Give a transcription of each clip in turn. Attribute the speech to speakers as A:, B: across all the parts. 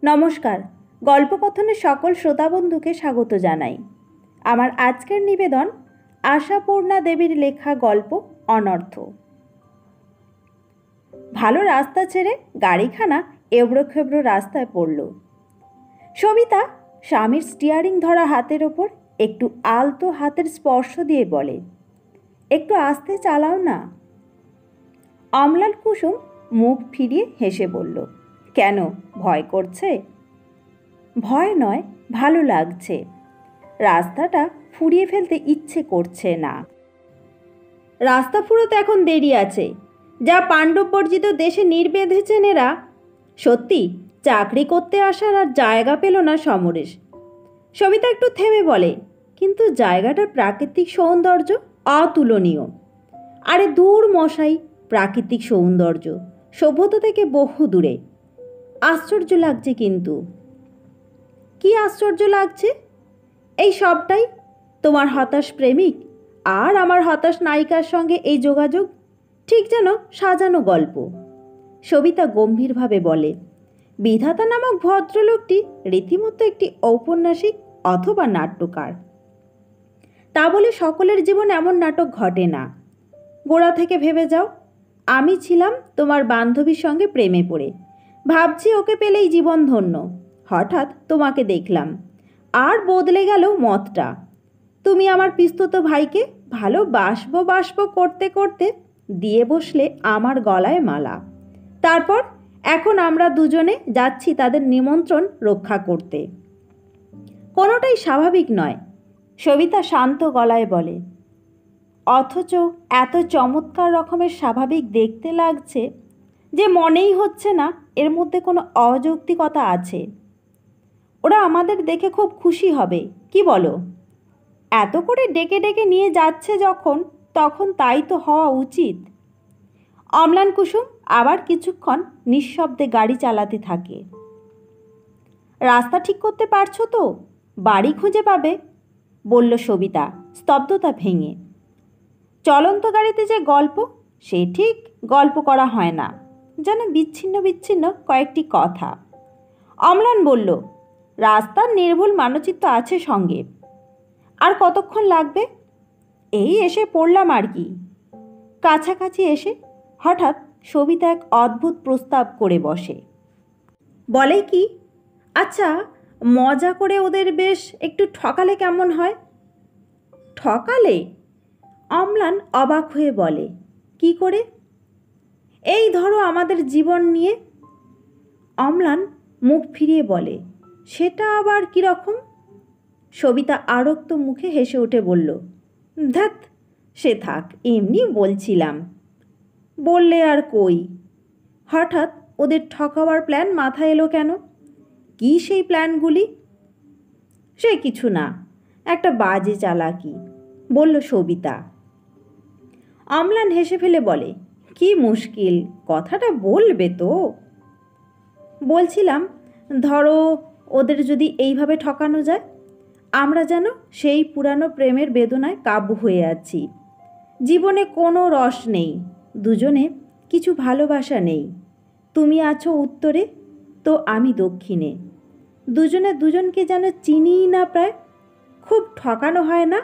A: নমস্কার। গল্পকথনের সকল শ্রোতাবন্ধুকে স্বাগত জানাই। আমার আজকের নিবেদন আশাপূর্ণা দেবীর লেখা গল্প অনর্থ। ভালো রাস্তা ছেড়ে গাড়িখানা এবড়োখেবড়ো রাস্তায় পড়ল। সবিতা স্বামীর স্টিয়ারিং ধরা হাতের ওপর একটু আলতো হাতের স্পর্শ দিয়ে বলে, একটু আস্তে চালাও না। অম্লান কুসুম মুখ ফিরিয়ে হেসে বলল, কেন, ভয় করছে? ভয় নয়, ভালো লাগছে। রাস্তাটা ফুরিয়ে ফেলতে ইচ্ছে করছে না। রাস্তা ফুরোতে এখন দেরি আছে। যা পাণ্ডববর্জিত দেশে নীড় বেঁধেছেন এরা। সত্যি চাকরি করতে আসার আর জায়গা পেল না সমরেশ। সবিতা একটু থেমে বলে, কিন্তু জায়গাটার প্রাকৃতিক সৌন্দর্য অতুলনীয়। আরে দূর মশাই, প্রাকৃতিক সৌন্দর্য সভ্যতা থেকে বহু দূরে। আশ্চর্য লাগছে। কিন্তু কি আশ্চর্য লাগছে? এই সবটাই তোমার হতাশ প্রেমিক আর আমার হতাশ নায়িকার সঙ্গে এই যোগাযোগ ঠিক যেন সাজানো গল্প। সবিতা গম্ভীরভাবে বলে, বিধাতা নামক ভদ্রলোকটি রীতিমতো একটি ঔপন্যাসিক অথবা নাট্যকার। তা বলে সকলের জীবনে এমন নাটক ঘটে না। গোড়া থেকে ভেবে যাও। আমি ছিলাম তোমার বান্ধবীর সঙ্গে প্রেমে পড়ে, ভাবছি ওকে পেলেই জীবন ধন্য। হঠাৎ তোমাকে দেখলাম, আর বদলে গেল মতটা। তুমি আমার পিস্তত ভাইকে ভালোবাসবো করতে করতে দিয়ে বসলে আমার গলায় মালা। তারপর এখন আমরা দুজনে যাচ্ছি তাদের নিমন্ত্রণ রক্ষা করতে। কোনোটাই স্বাভাবিক নয়, সবিতা শান্ত গলায় বলে। অথচ এত চমৎকার রকমের স্বাভাবিক দেখতে লাগছে যে মনেই হচ্ছে না এর মধ্যে কোনো অযৌক্তিকতা আছে। ওরা আমাদের দেখে খুব খুশি হবে, কি বলো? এত করে ডেকে ডেকে নিয়ে যাচ্ছে যখন, তখন তাই তো হওয়া উচিত। অম্লান কুসুম আবার কিছুক্ষণ নিঃশব্দে গাড়ি চালাতে থাকে। রাস্তা ঠিক করতে পারছো তো? বাড়ি খুঁজে পাবে, বলল সবিতা স্তব্ধতা ভেঙে। চলন্ত গাড়িতে যে গল্প, সে ঠিক গল্প করা হয় না, যেন বিচ্ছিন্ন বিচ্ছিন্ন কয়েকটি কথা। অম্লান বলল, রাস্তার নির্ভুল মানচিত্র আছে সঙ্গে। আর কতক্ষণ লাগবে? এই এসে পড়লাম আর কি। কাছাকাছি এসে হঠাৎ সবিতা এক অদ্ভুত প্রস্তাব করে বসে। বলে কি, আচ্ছা মজা করে ওদের বেশ একটু ঠকালে কেমন হয়? ঠকালে? অম্লান অবাক হয়ে বলে, কি করে? এই ধরো আমাদের জীবন নিয়ে। অম্লান মুখ ফিরিয়ে বলে, সেটা আবার কীরকম? সবিতা আরক্ত মুখে হেসে উঠে বলল, ধ্যাৎ, সে থাক, এমনি বলছিলাম। বললে আর কই। হঠাৎ ওদের ঠকাবার প্ল্যান মাথায় এলো কেন? কি সেই প্ল্যানগুলি? সে কিছু না, একটা বাজে চালাকি, বলল সবিতা। অম্লান হেসে ফেলে বলে, কি মুশকিল, কথাটা বলবে তো? বলছিলাম, ধরো ওদের যদি এইভাবে ঠকানো যায়, আমরা যেন সেই পুরানো প্রেমের বেদনায় কাবু হয়ে আছি। জীবনে কোনো রস নেই, দুজনে কিছু ভালোবাসা নেই। তুমি আছো উত্তরে, তো আমি দক্ষিণে। দুজনে দুজনকে যেন চিনিই না প্রায়। খুব ঠকানো হয় না?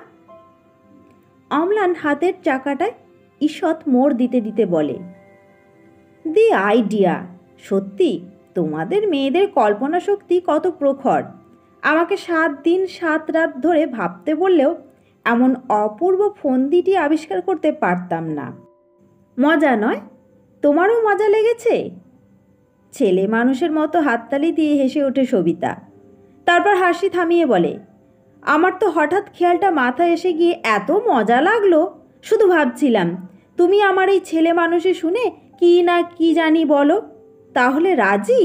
A: অম্লান হাতের চাকাটায় ঈষৎ মোড় দিতে দিতে বলে, দি আইডিয়া! সত্যি তোমাদের মেয়েদের কল্পনা শক্তি কত প্রখর! আমাকে 7 দিন 7 রাত ধরে ভাবতে বললেও এমন অপূর্ব ফন্দিটি আবিষ্কার করতে পারতাম না। মজা নয়? তোমারও মজা লেগেছে? ছেলে মানুষের মতো হাততালি দিয়ে হেসে ওঠে সবিতা। তারপর হাসি থামিয়ে বলে, আমার তো হঠাৎ খেয়ালটা মাথায় এসে গিয়ে এত মজা লাগলো, শুধু ভাবছিলাম তুমি আমার এই ছেলে মানুষে শুনে কি না কি জানি বলো, তাহলে রাজি?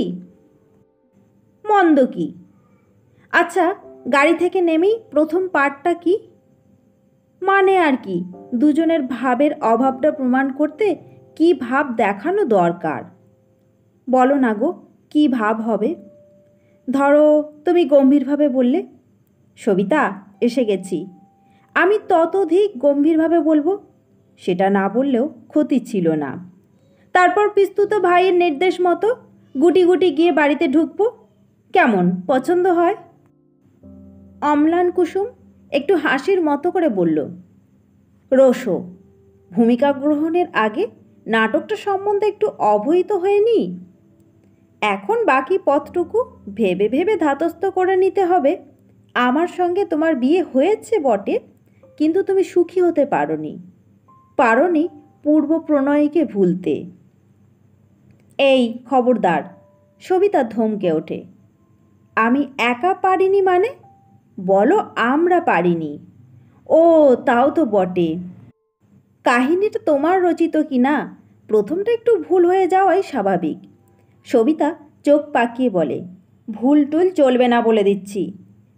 A: মন্দ কি? আচ্ছা, গাড়ি থেকে নেমেই প্রথম পার্টটা কি? মানে আর কি, দুজনের ভাবের অভাবটা প্রমাণ করতে কি ভাব দেখানো দরকার? বলো না গো, কি ভাব হবে? ধরো তুমি গম্ভীরভাবে বললে, সবিতা এসে গেছি। আমি ততোধিক গম্ভীরভাবে বলবো, সেটা না বললেও ক্ষতি ছিল না। তারপর পিস্তুত ভাইয়ের নির্দেশ মতো গুটি গুটি গিয়ে বাড়িতে ঢুকবো। কেমন পছন্দ হয়? অম্লান কুসুম একটু হাসির মতো করে বলল, রোশো, ভূমিকা গ্রহণের আগে নাটকটা সম্বন্ধে একটু অবহিত হয়ে নি। এখন বাকি পথটুকু ভেবে ভেবে ধাতস্থ করে নিতে হবে। আমার সঙ্গে তোমার বিয়ে হয়েছে বটে, কিন্তু তুমি সুখী হতে পারোনি পূর্ব প্রণয়কে ভুলতে। এই খবরদার! সবিতা ধমকে ওঠে। আমি একা পারিনি মানে? বলো আমরা পারিনি। ও, তাও তো বটে। কাহিনীটা তোমার রচিত কি না, প্রথমটা একটু ভুল হয়ে যাওয়াই স্বাভাবিক। সবিতা চোখ পাকিয়ে বলে, ভুল টুল চলবে না বলে দিচ্ছি,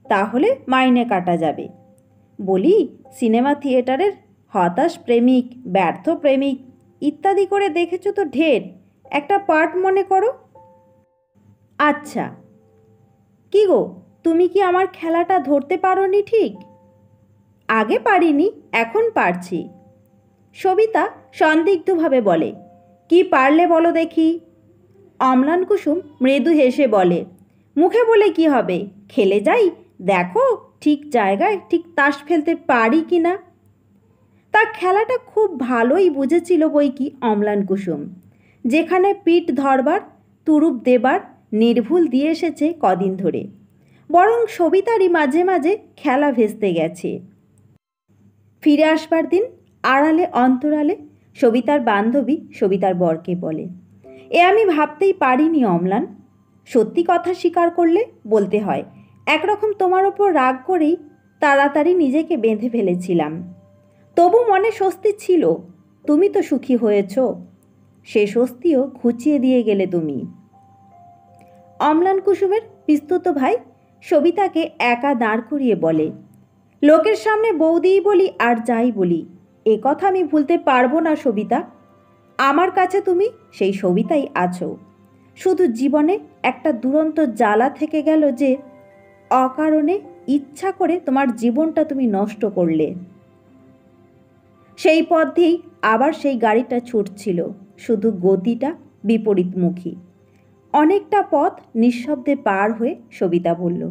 A: তাহলে মাইনে কাটা যাবে। বলি, সিনেমা থিয়েটারের হতাশ প্রেমিক, ব্যর্থ প্রেমিক ইত্যাদি করে দেখেছো তো ঢের, একটা পার্ট মনে করো। আচ্ছা, কি গো, তুমি কি আমার খেলাটা ধরতে পারোনি ঠিক? আগে পারিনি, এখন পারছি। সবিতা সন্দিগ্ধভাবে বলে, কি পারলে বলো দেখি। অম্লান কুসুম মৃদু হেসে বলে, মুখে বলে কি হবে, খেলে যাই, দেখো ঠিক জায়গায় ঠিক তাস ফেলতে পারি কি না। তার খেলাটা খুব ভালোই বুঝেছিল বই কি অম্লান কুসুম, যেখানে পিঠ ধরবার, তুরুপ দেবার নির্ভুল দিয়ে এসেছে কদিন ধরে। বরং সবিতারই মাঝে মাঝে খেলা ভেস্তে গেছে। ফিরে আসবার দিন আড়ালে অন্তরালে সবিতার বান্ধবী সবিতার বরকে বলে, এ আমি ভাবতেই পারিনি অম্লান। সত্যি কথা স্বীকার করলে বলতে হয়, একরকম তোমার ওপর রাগ করেই তাড়াতাড়ি নিজেকে বেঁধে ফেলেছিলাম। তবু মনে স্বস্তি ছিল, তুমি তো সুখী হয়েছ, সে স্বস্তিও ঘুচিয়ে দিয়ে গেলে তুমি। অম্লান কুসুমের পিস্তুত ভাই সবিতাকে একা দাঁড় করিয়ে বলে, লোকের সামনে বৌদিই বলি আর যাই বলি, এ কথা আমি ভুলতে পারবো না সবিতা। আমার কাছে তুমি সেই সবিতাই আছো। শুধু জীবনে একটা দুরন্ত জ্বালা থেকে গেল যে অকারণে ইচ্ছা করে তোমার জীবনটা তুমি নষ্ট করলে। সেই পথ দিয়েই আবার সেই গাড়িটা ছুটছিল, শুধু গতিটা বিপরীতমুখী। অনেকটা পথ নিঃশব্দে পার হয়ে সবিতা বলল,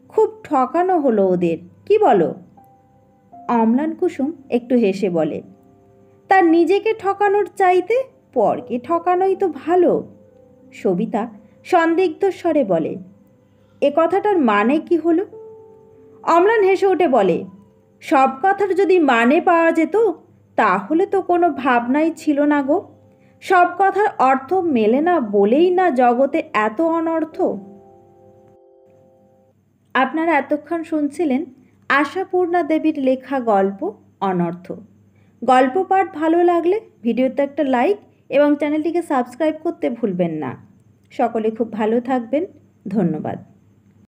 A: খুব ঠকানো হলো ওদের, কি বলো? অম্লান কুসুম একটু হেসে বলে, তার নিজেকে ঠকানোর চাইতে পরকে ঠকানোই তো ভালো। সবিতা সন্দিগ্ধ স্বরে বলে, এ কথাটার মানে কি হলো? অম্লান হেসে উঠে বলে, সব কথার যদি মানে পাওয়া যেত তাহলে তো কোনো ভাবনাই ছিল না গো। সব কথার অর্থ মেলে না বলেই না জগতে এত অনর্থ। আপনারা এতক্ষণ শুনছিলেন আশাপূর্ণা দেবীর লেখা গল্প অনর্থ। গল্প পাঠ ভালো লাগলে ভিডিওতে একটা লাইক এবং চ্যানেলটিকে সাবস্ক্রাইব করতে ভুলবেন না। সকলে খুব ভালো থাকবেন। ধন্যবাদ।